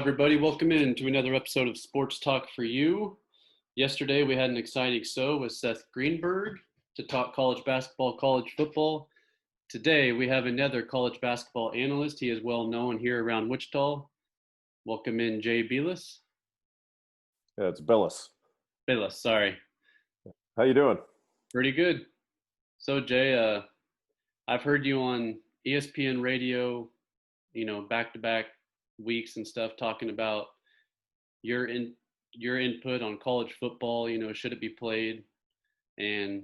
everybody. Welcome in to another episode of Sports Talk for You. Yesterday, we had an exciting show with Seth Greenberg to talk college basketball, college football. Today, we have another college basketball analyst. He is well known here around Wichita. Welcome in, Jay Bilas. Yeah, it's Bilas. Bilas, sorry. How you doing? Pretty good. So, Jay, I've heard you on ESPN radio, back-to-back weeks and stuff, talking about your input on college football. Should it be played? And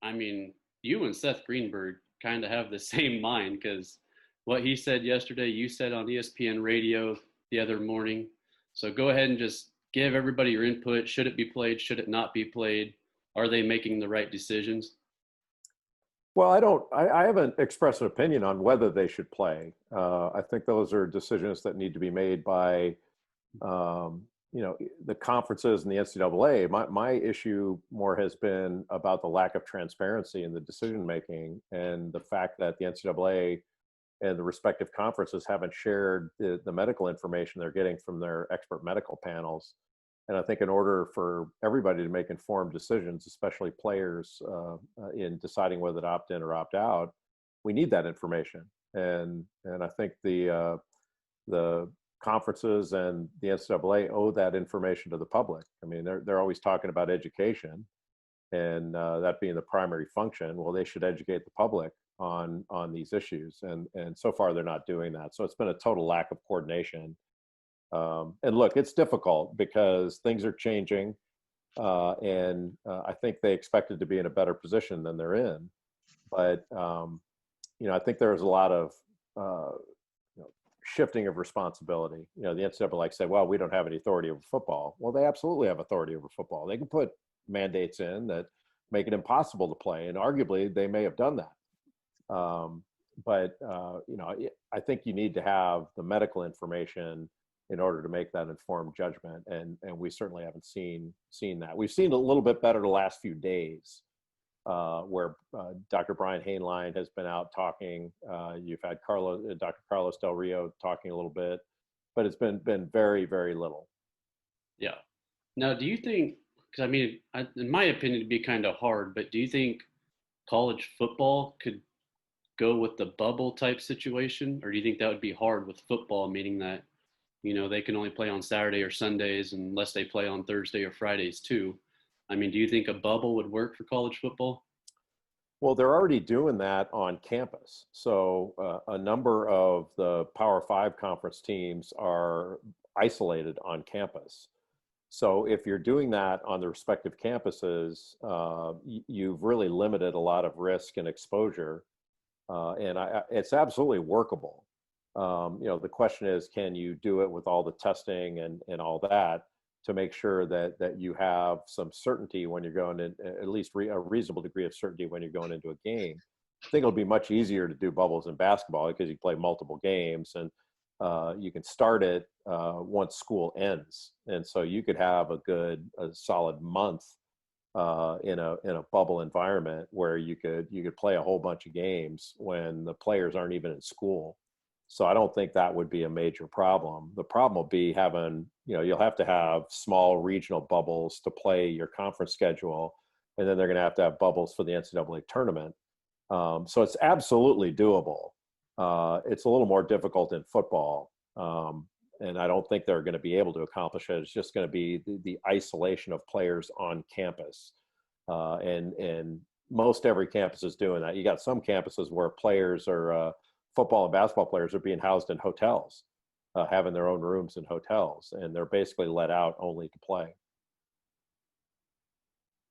I mean, you and Seth Greenberg kind of have the same mind, because what he said yesterday, you said on ESPN radio the other morning. So go ahead and just give everybody your input. Should it be played? Should it not be played? Are they making the right decisions? Well, I haven't expressed an opinion on whether they should play. I think those are decisions that need to be made by, the conferences and the NCAA. My issue more has been about the lack of transparency in the decision-making, and the fact that the NCAA and the respective conferences haven't shared the medical information they're getting from their expert medical panels. And I think in order for everybody to make informed decisions, especially players, in deciding whether to opt in or opt out, we need that information. And I think the conferences and the NCAA owe that information to the public. I mean, they're always talking about education, and that being the primary function. Well, they should educate the public on these issues, and so far they're not doing that. So it's been a total lack of coordination. And look, it's difficult because things are changing, and I think they expected to be in a better position than they're in. But I think there's a lot of shifting of responsibility. The NCAA say, "Well, we don't have any authority over football." Well, they absolutely have authority over football. They can put mandates in that make it impossible to play, and arguably they may have done that. But I think you need to have the medical information in order to make that informed judgment. And we certainly haven't seen that. We've seen a little bit better the last few days, where Dr. Brian Hainline has been out talking. You've had Dr. Carlos Del Rio talking a little bit, but it's been very, very little. Yeah. Now, do you think, because I mean, in my opinion, it'd be kind of hard, but do you think college football could go with the bubble type situation? Or do you think that would be hard with football, meaning that they can only play on Saturday or Sundays unless they play on Thursday or Fridays too? I mean, do you think a bubble would work for college football? Well, they're already doing that on campus. So a number of the Power 5 conference teams are isolated on campus. So if you're doing that on the respective campuses, you've really limited a lot of risk and exposure. And it's absolutely workable. The question is, can you do it with all the testing and all that to make sure that you have some certainty when you're going in, at least a reasonable degree of certainty when you're going into a game? I think it'll be much easier to do bubbles in basketball because you play multiple games, and you can start it once school ends. And so you could have a solid month in a bubble environment where you could play a whole bunch of games when the players aren't even in school. So I don't think that would be a major problem. The problem will be you'll have to have small regional bubbles to play your conference schedule, and then they're going to have bubbles for the NCAA tournament. So it's absolutely doable. It's a little more difficult in football, and I don't think they're going to be able to accomplish it. It's just going to be the isolation of players on campus, and most every campus is doing that. You got some campuses where players are football and basketball players are being housed in hotels, having their own rooms in hotels, and they're basically let out only to play.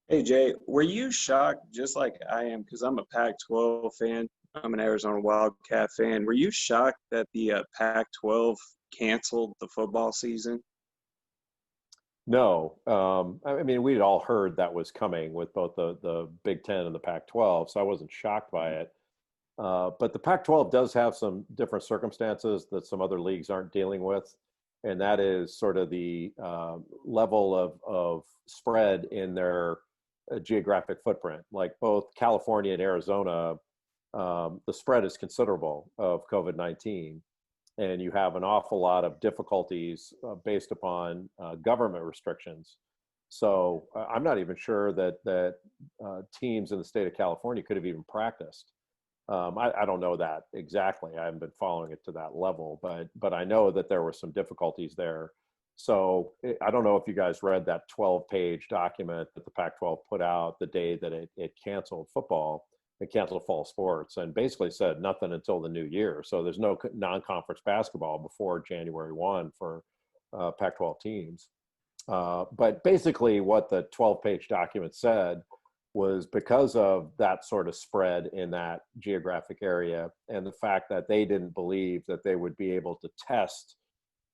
Hey, Jay, were you shocked, just like I am, because I'm a Pac-12 fan, I'm an Arizona Wildcat fan, were you shocked that the Pac-12 canceled the football season? No. I mean, we'd all heard that was coming with both the Big Ten and the Pac-12, so I wasn't shocked by it. But the Pac-12 does have some different circumstances that some other leagues aren't dealing with, and that is sort of the level of spread in their geographic footprint. Like both California and Arizona, the spread is considerable of COVID-19. and you have an awful lot of difficulties based upon government restrictions. So I'm not even sure that teams in the state of California could have even practiced. I don't know that exactly. I haven't been following it to that level, but I know that there were some difficulties there. So I don't know if you guys read that 12-page document that the Pac-12 put out the day that it canceled football. It canceled fall sports and basically said nothing until the new year. So there's no non-conference basketball before January 1 for Pac-12 teams. But basically what the 12-page document said was because of that sort of spread in that geographic area and the fact that they didn't believe that they would be able to test,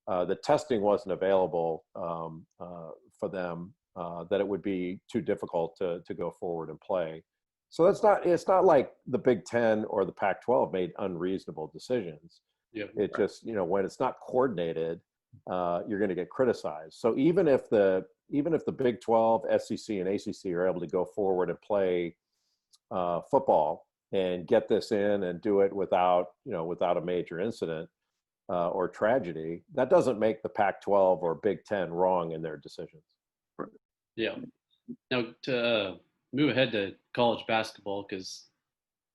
the testing wasn't available for them, that it would be too difficult to go forward and play. So it's not like the Big Ten or the Pac-12 made unreasonable decisions. Yeah. It just, when it's not coordinated, you're going to get criticized. So even if the Big 12, SEC, and ACC are able to go forward and play football and get this in and do it without a major incident or tragedy, that doesn't make the Pac-12 or Big 10 wrong in their decisions. Yeah. Now to move ahead to college basketball, because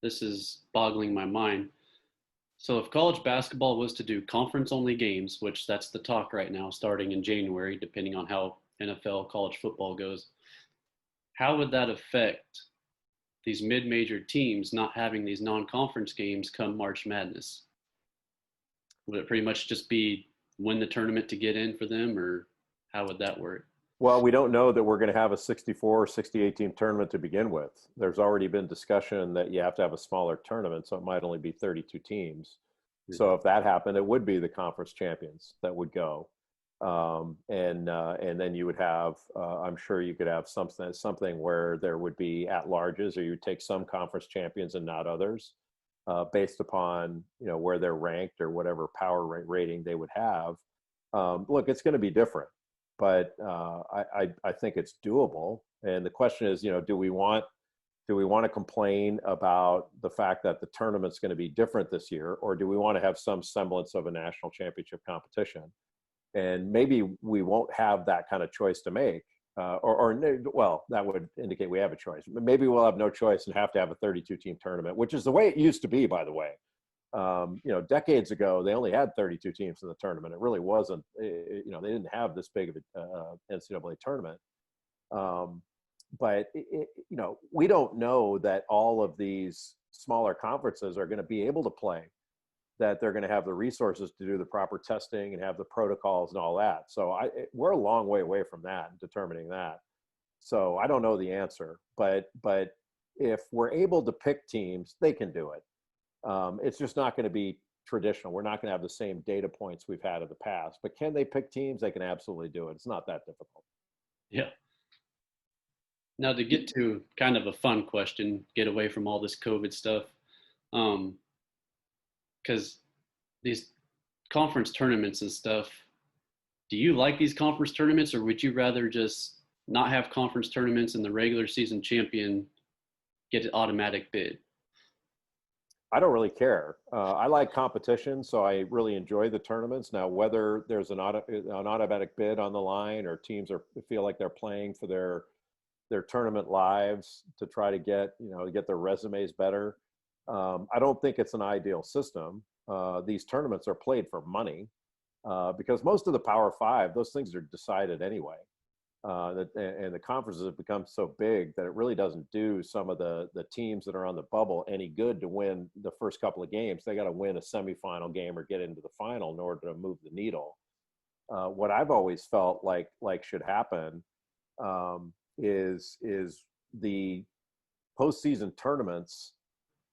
this is boggling my mind. So if college basketball was to do conference-only games, which that's the talk right now, starting in January, depending on how NFL, college football goes, how would that affect these mid-major teams not having these non-conference games come March Madness? Would it pretty much just be win the tournament to get in for them, or how would that work? Well, we don't know that we're going to have a 64 or 68 team tournament to begin with. There's already been discussion that you have to have a smaller tournament, so it might only be 32 teams. Mm-hmm. So if that happened, it would be the conference champions that would go. And then you would have, I'm sure you could have something where there would be at-larges, or you would take some conference champions and not others, based upon, where they're ranked or whatever power rating they would have. Look, it's going to be different. But I think it's doable. And the question is, do we want to complain about the fact that the tournament's going to be different this year, or do we want to have some semblance of a national championship competition? And maybe we won't have that kind of choice to make, well, that would indicate we have a choice. Maybe we'll have no choice and have to have a 32-team tournament, which is the way it used to be, by the way. Decades ago, they only had 32 teams in the tournament. It really wasn't, they didn't have this big of a NCAA tournament. But we don't know that all of these smaller conferences are going to be able to play, that they're going to have the resources to do the proper testing and have the protocols and all that. So we're a long way away from that, determining that. So I don't know the answer, but if we're able to pick teams, they can do it. It's just not going to be traditional. We're not going to have the same data points we've had in the past, but can they pick teams? They can absolutely do it. It's not that difficult. Yeah. Now to get to kind of a fun question, get away from all this COVID stuff. Because these conference tournaments and stuff, do you like these conference tournaments, or would you rather just not have conference tournaments and the regular season champion get an automatic bid? I don't really care. I like competition, so I really enjoy the tournaments. Now, whether there's an automatic bid on the line, or teams feel like they're playing for their tournament lives to try to get their resumes better, I don't think it's an ideal system. These tournaments are played for money, because most of the Power Five, those things are decided anyway. And the conferences have become so big that it really doesn't do some of the teams that are on the bubble any good to win the first couple of games. They got to win a semifinal game or get into the final in order to move the needle. What I've always felt like should happen is the postseason tournaments,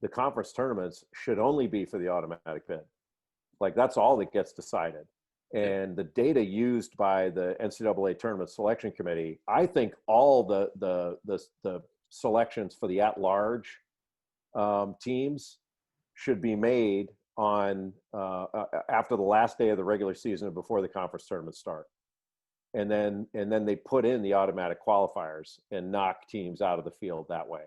the conference tournaments, should only be for the automatic bid. Like, that's all that gets decided. And the data used by the NCAA Tournament Selection Committee, I think all the selections for the at-large teams should be made on after the last day of the regular season and before the conference tournaments start. And then they put in the automatic qualifiers and knock teams out of the field that way.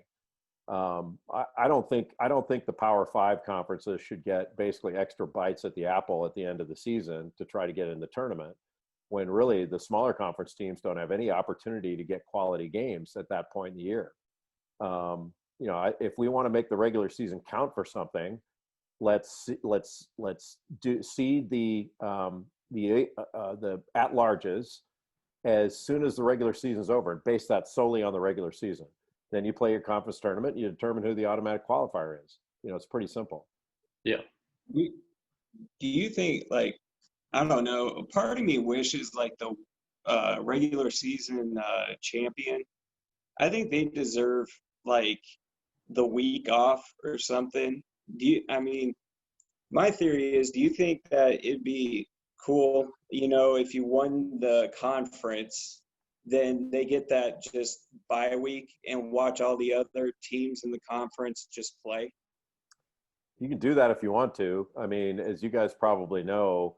I don't think the Power Five conferences should get basically extra bites at the apple at the end of the season to try to get in the tournament, when really the smaller conference teams don't have any opportunity to get quality games at that point in the year. If we want to make the regular season count for something, let's seed the at-larges as soon as the regular season's over and base that solely on the regular season. Then you play your conference tournament, you determine who the automatic qualifier is. It's pretty simple. Yeah. Do you think, like, I don't know, a part of me wishes like the regular season champion, I think they deserve like the week off or something. My theory is, do you think that it'd be cool, if you won the conference, then they get that just bye week and watch all the other teams in the conference just play? You can do that if you want to. I mean, as you guys probably know,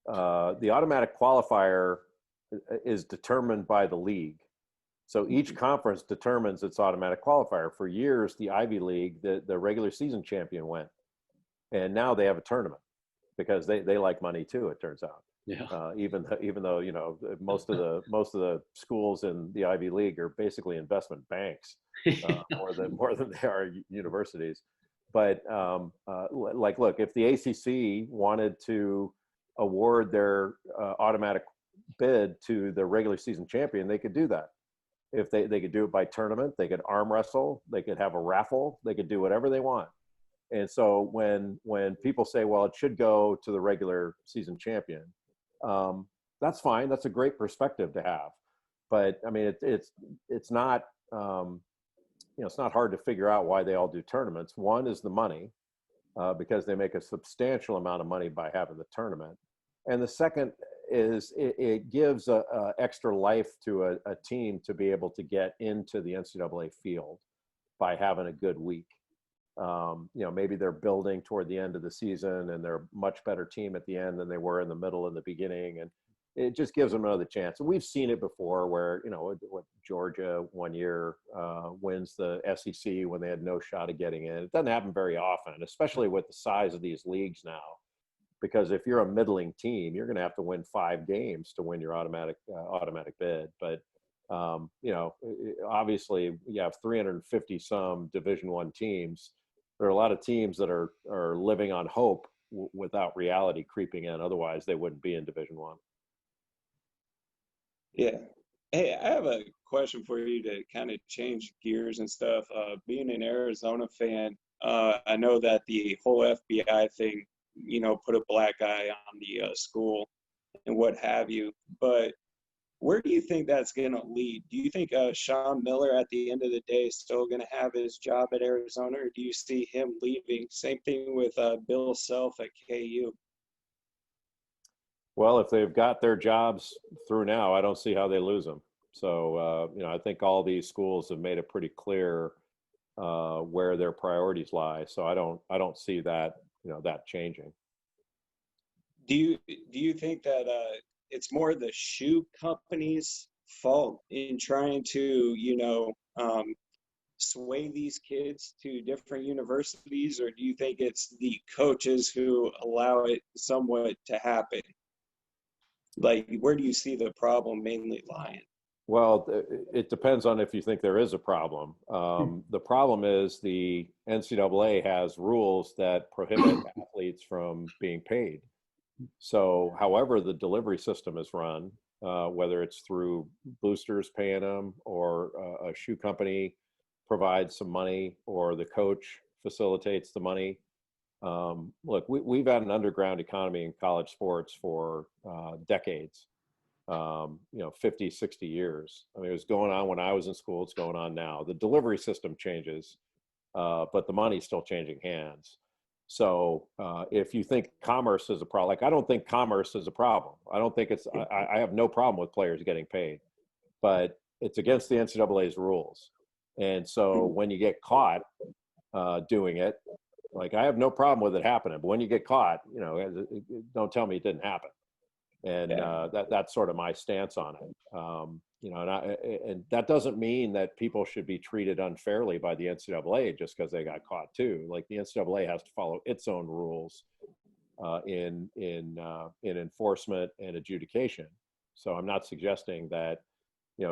the automatic qualifier is determined by the league. So each conference determines its automatic qualifier. For years, the Ivy League, the regular season champion went. And now they have a tournament because they like money too, it turns out. Yeah. Even though most of the schools in the Ivy League are basically investment banks, more than they are universities. But look, if the ACC wanted to award their automatic bid to the regular season champion, they could do that. If they could do it by tournament, they could arm wrestle, they could have a raffle, they could do whatever they want. And so when people say, well, it should go to the regular season champion, that's fine. That's a great perspective to have. But I mean, it's not it's not hard to figure out why they all do tournaments. One is the money, because they make a substantial amount of money by having the tournament. And the second is it gives a extra life to a team to be able to get into the NCAA field by having a good week. Maybe they're building toward the end of the season and they're a much better team at the end than they were in the middle and the beginning. And it just gives them another chance. And we've seen it before where, what Georgia one year wins the SEC when they had no shot of getting in. It doesn't happen very often, especially with the size of these leagues now, because if you're a middling team, you're going to have to win 5 games to win your automatic bid. But obviously you have 350 some Division I teams. There are a lot of teams that are living on hope without reality creeping in. Otherwise they wouldn't be in Division I. Yeah. Hey, I have a question for you to kind of change gears and stuff. Being an Arizona fan, I know that the whole FBI thing, put a black eye on the school and what have you. But where do you think that's going to lead? Do you think Sean Miller at the end of the day is still going to have his job at Arizona, or do you see him leaving? Same thing with Bill Self at KU. Well, if they've got their jobs through now, I don't see how they lose them. So, I think all these schools have made it pretty clear where their priorities lie. So I don't see that, that changing. Do you think that it's more the shoe company's fault in trying to, sway these kids to different universities, or do you think it's the coaches who allow it somewhat to happen? Like, where do you see the problem mainly lying? Well, it depends on if you think there is a problem. The problem is the NCAA has rules that prohibit athletes from being paid. So however the delivery system is run, whether it's through boosters paying them or a shoe company provides some money or the coach facilitates the money. Look, we've had an underground economy in college sports for decades, 50, 60 years. I mean, it was going on when I was in school. It's going on now. The delivery system changes, but the money's still changing hands. So if you think commerce is a problem, like I don't think commerce is a problem. I don't think it's, I have no problem with players getting paid, but it's against the NCAA's rules. And so when you get caught doing it, like I have no problem with it happening, but when you get caught, don't tell me it didn't happen. And that's sort of my stance on it. and that doesn't mean that people should be treated unfairly by the NCAA just because they got caught too. Like the NCAA has to follow its own rules in enforcement and adjudication. So I'm not suggesting that,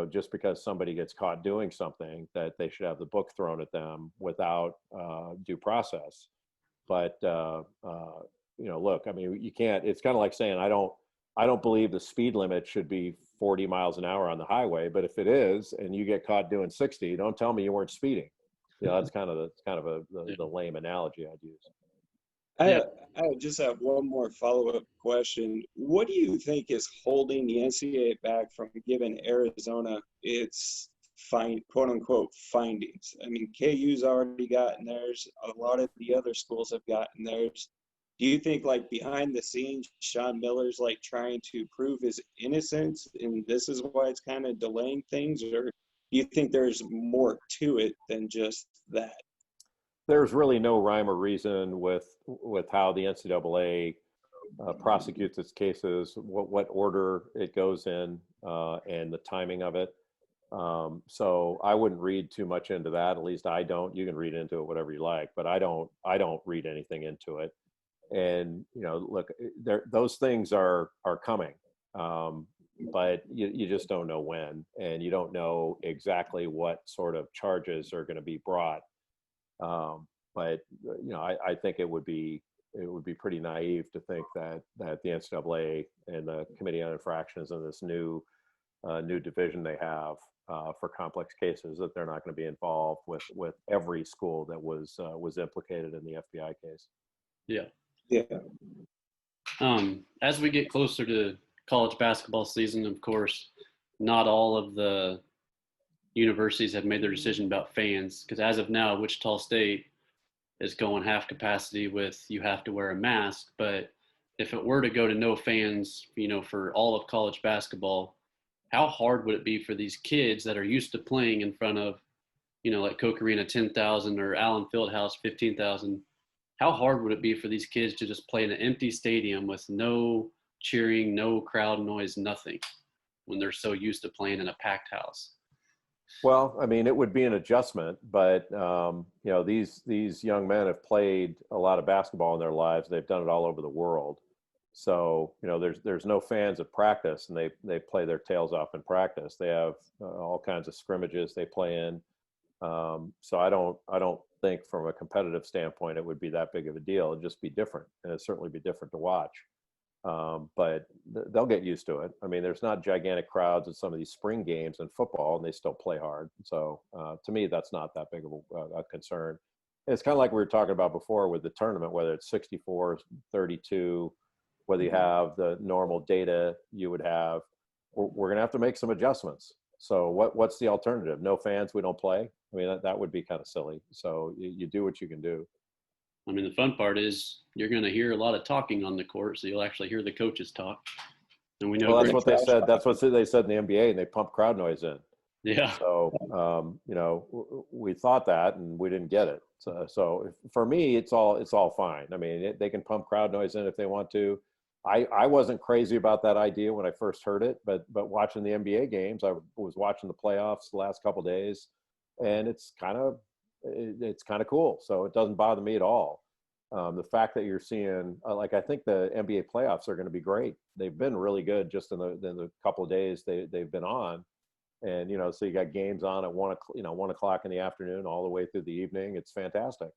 just because somebody gets caught doing something that they should have the book thrown at them without due process. But look, I mean, you can't. It's kind of like saying I don't believe the speed limit should be 40 miles an hour on the highway, but if it is, and you get caught doing 60, don't tell me you weren't speeding. That's kind of the lame analogy I'd use. I just have one more follow-up question. What do you think is holding the NCAA back from giving Arizona its quote unquote findings? I mean, KU's already gotten theirs. A lot of the other schools have gotten theirs. Do you think, like, behind the scenes, Sean Miller's like trying to prove his innocence, and this is why it's kind of delaying things, or do you think there's more to it than just that? There's really no rhyme or reason with how the NCAA prosecutes its cases, what order it goes in, and the timing of it. So I wouldn't read too much into that. At least I don't. You can read into it whatever you like, but I don't read anything into it. And look, those things are coming, but you just don't know when, and you don't know exactly what sort of charges are going to be brought. But I think it would be pretty naive to think that the NCAA and the Committee on Infractions and this new division they have for complex cases, that they're not going to be involved with every school that was implicated in the FBI case. Yeah. Yeah. As we get closer to college basketball season, of course, not all of the universities have made their decision about fans, because as of now, Wichita State is going half capacity with you have to wear a mask. But if it were to go to no fans, for all of college basketball, how hard would it be for these kids that are used to playing in front of, like Koch Arena 10,000 or Allen Fieldhouse 15,000? How hard would it be for these kids to just play in an empty stadium with no cheering, no crowd noise, nothing, when they're so used to playing in a packed house? Well, I mean, it would be an adjustment, but these young men have played a lot of basketball in their lives. They've done it all over the world. So there's no fans at practice, and they play their tails off in practice. They have all kinds of scrimmages they play in. So I don't think from a competitive standpoint it would be that big of a deal. It'd just be different, and it'd certainly be different to watch. But they'll get used to it. I mean, there's not gigantic crowds at some of these spring games in football, and they still play hard. So to me, that's not that big of a concern. And it's kind of like we were talking about before with the tournament, whether it's 64, 32, whether you have the normal data you would have, we're going to have to make some adjustments. So what's the alternative? No fans, we don't play? I mean, that would be kind of silly. So you do what you can do. I mean, the fun part is you're going to hear a lot of talking on the court, so you'll actually hear the coaches talk. And we know. Well, that's what they said. That's what they said in the NBA, and they pump crowd noise in. Yeah. So, we thought that, and we didn't get it. So for me, it's all fine. I mean, they can pump crowd noise in if they want to. I wasn't crazy about that idea when I first heard it, but watching the NBA games, I was watching the playoffs the last couple of days, and it's kind of cool. So it doesn't bother me at all. The fact that you're seeing, I think the NBA playoffs are going to be great. They've been really good just in the couple of days they've been on. And, so you got games on at 1 o'clock in the afternoon all the way through the evening. It's fantastic.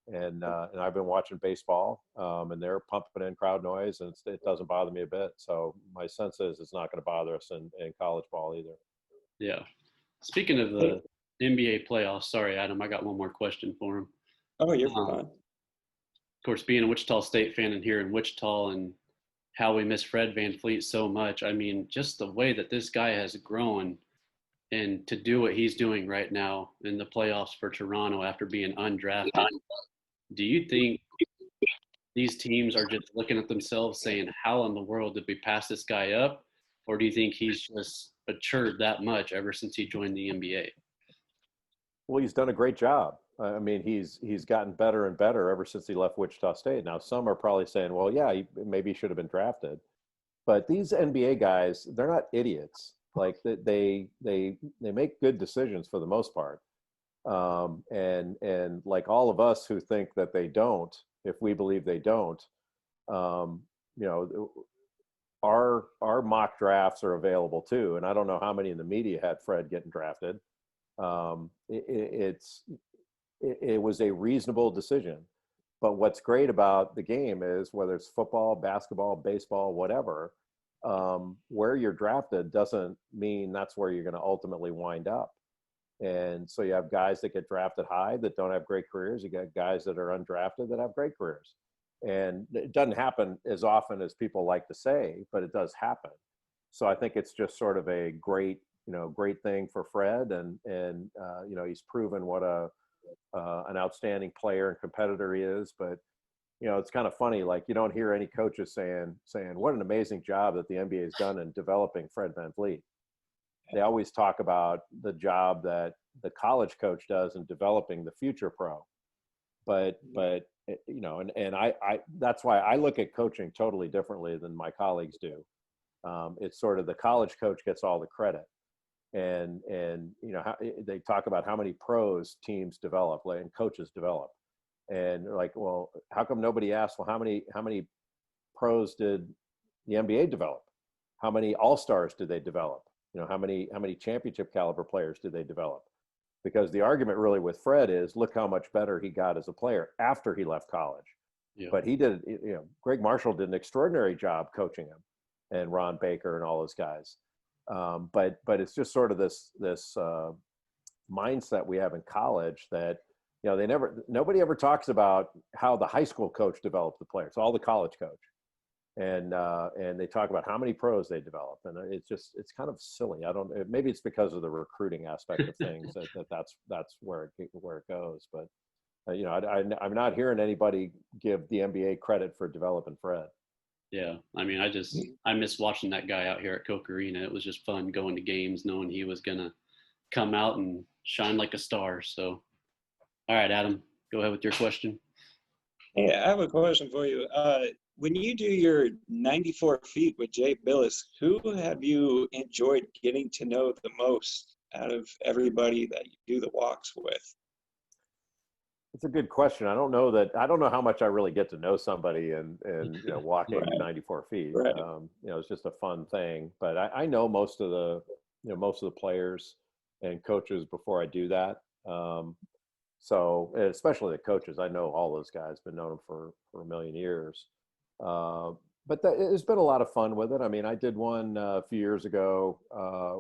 And I've been watching baseball, and they're pumping in crowd noise, and it doesn't bother me a bit. So my sense is it's not going to bother us in college ball either. Yeah. Speaking of the NBA playoffs, sorry, Adam, I got one more question for him. Oh, you're fine. Of course, being a Wichita State fan and here in Wichita, and how we miss Fred VanFleet so much. I mean, just the way that this guy has grown, and to do what he's doing right now in the playoffs for Toronto after being undrafted. Do you think these teams are just looking at themselves saying, how in the world did we pass this guy up? Or do you think he's just matured that much ever since he joined the NBA? Well, he's done a great job. I mean, he's gotten better and better ever since he left Wichita State. Now, some are probably saying, well, yeah, maybe he should have been drafted. But these NBA guys, they're not idiots. Like they make good decisions for the most part. And like all of us who think that they don't, if we believe they don't, you know, our mock drafts are available too. And I don't know how many in the media had Fred getting drafted. It was a reasonable decision. But what's great about the game is whether it's football, basketball, baseball, whatever, where you're drafted doesn't mean that's where you're going to ultimately wind up. And so you have guys that get drafted high that don't have great careers. You got guys that are undrafted that have great careers. And it doesn't happen as often as people like to say, but it does happen. So I think it's just sort of a great thing for Fred. And you know, he's proven what an outstanding player and competitor he is. But you know, it's kind of funny. Like you don't hear any coaches saying what an amazing job that the NBA has done in developing Fred VanVleet. They always talk about the job that the college coach does in developing the future pro. But you know, and I that's why I look at coaching totally differently than my colleagues do. It's sort of the college coach gets all the credit. And you know, they talk about how many pros teams develop and coaches develop. And they're like, well, how come nobody asked, well, how many pros did the NBA develop? How many all-stars did they develop? You know, how many championship caliber players did they develop? Because the argument really with Fred is, look how much better he got as a player after he left college. Yeah. But he did, you know, Greg Marshall did an extraordinary job coaching him, and Ron Baker and all those guys. But it's just sort of this mindset we have in college that, you know, nobody ever talks about how the high school coach developed the players, all the college coach. And they talk about how many pros they develop, and it's kind of silly. Maybe it's because of the recruiting aspect of things that's where it goes. But you know, I'm not hearing anybody give the NBA credit for developing Fred. Yeah, I mean, I miss watching that guy out here at Coke Arena. It was just fun going to games, knowing he was gonna come out and shine like a star. So, all right, Adam, go ahead with your question. Hey, I have a question for you. When you do your 94 feet with Jay Bilas, who have you enjoyed getting to know the most out of everybody that you do the walks with? It's a good question. I don't know how much I really get to know somebody and you know, walking Right. 94 feet. Right. You know, it's just a fun thing. But I know most of the players and coaches before I do that. So especially the coaches, I know all those guys, been knowing them for a million years. But it's been a lot of fun with it. I mean, I did one a few years ago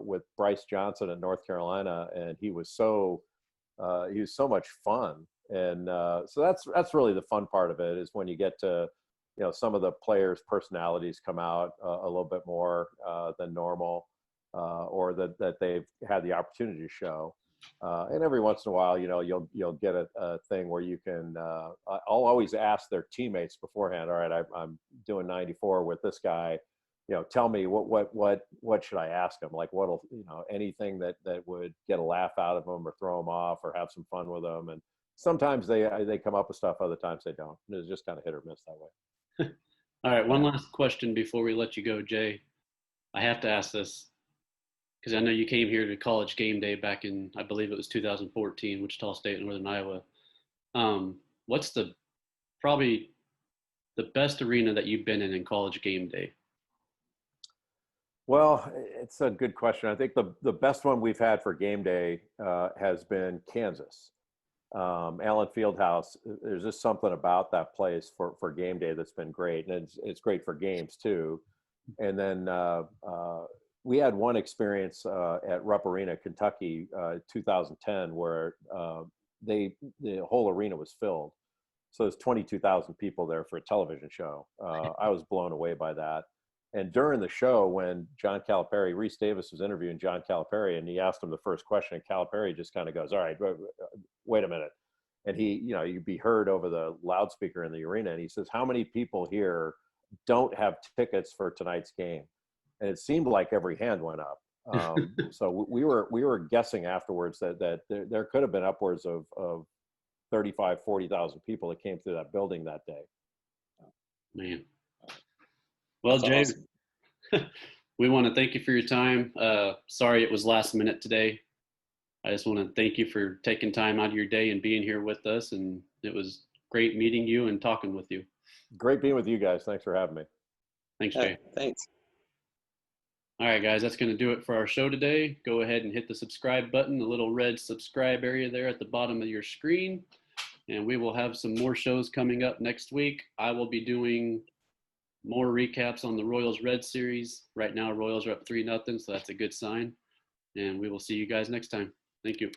with Bryce Johnson in North Carolina, and he was so much fun. And so that's really the fun part of it, is when you get to, you know, some of the players' personalities come out a little bit more than normal, or that they've had the opportunity to show. And every once in a while, you know, you'll get a thing where you can. I'll always ask their teammates beforehand. All right, I'm doing 94 with this guy. You know, tell me what should I ask him? Like, anything that would get a laugh out of them or throw them off or have some fun with them. And sometimes they come up with stuff. Other times they don't. It's just kind of hit or miss that way. All right, one last question before we let you go, Jay. I have to ask this, because I know you came here to College Game Day back in, I believe it was 2014, Wichita State, Northern Iowa. What's probably the best arena that you've been in College Game Day? Well, it's a good question. I think the best one we've had for Game Day has been Kansas. Allen Fieldhouse. There's just something about that place for Game Day that's been great, and it's great for games too. And then we had one experience at Rupp Arena, Kentucky, 2010, where the whole arena was filled. So there's 22,000 people there for a television show. I was blown away by that. And during the show, when John Calipari, Reese Davis was interviewing John Calipari, and he asked him the first question, and Calipari just kind of goes, all right, wait a minute. And he, you know, you'd be heard over the loudspeaker in the arena, and he says, how many people here don't have tickets for tonight's game? And it seemed like every hand went up. So we were guessing afterwards that there could have been upwards of 35, 40,000 people that came through that building that day. Man. Well, Jay, awesome. we want to thank you for your time. Sorry it was last minute today. I just want to thank you for taking time out of your day and being here with us. And it was great meeting you and talking with you. Great being with you guys. Thanks for having me. Thanks, Jay. Thanks. All right, guys, that's going to do it for our show today. Go ahead and hit the subscribe button, the little red subscribe area there at the bottom of your screen. And we will have some more shows coming up next week. I will be doing more recaps on the Royals Red series. Right now, Royals are up 3-0, so that's a good sign. And we will see you guys next time. Thank you.